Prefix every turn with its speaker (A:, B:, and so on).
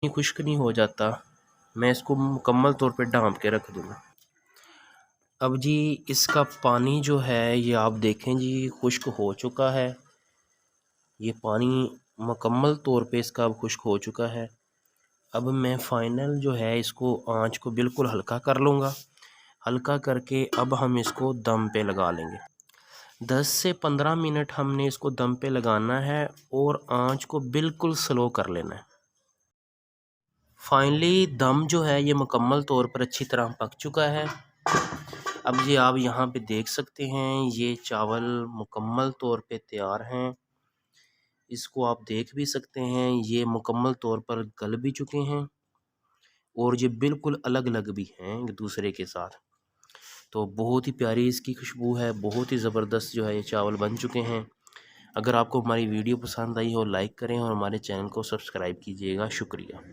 A: खुश्क नहीं हो जाता, मैं इसको मुकम्मल तौर पे ढाँप के रख दूँगा। अब जी इसका पानी जो है ये आप देखें जी खुश्क हो चुका है। ये पानी मुकम्मल तौर पे इसका अब खुश्क हो चुका है। अब मैं फ़ाइनल जो है इसको आँच को बिल्कुल हल्का कर लूँगा। हल्का करके अब हम इसको दम पे लगा लेंगे। 10 से 15 मिनट हमने इसको दम पे लगाना है और आँच को बिल्कुल स्लो कर लेना है। फाइनली दम जो है ये मुकम्मल तौर पर अच्छी तरह पक चुका है। अब ये आप यहाँ पे देख सकते हैं ये चावल मुकम्मल तौर पे तैयार हैं। इसको आप देख भी सकते हैं ये मुकम्मल तौर पर गल भी चुके हैं और ये बिल्कुल अलग-अलग भी हैं एक दूसरे के साथ। तो बहुत ही प्यारी इसकी खुशबू है, बहुत ही ज़बरदस्त जो है ये चावल बन चुके हैं। अगर आपको हमारी वीडियो पसंद आई हो लाइक करें और हमारे चैनल को सब्सक्राइब कीजिएगा। शुक्रिया।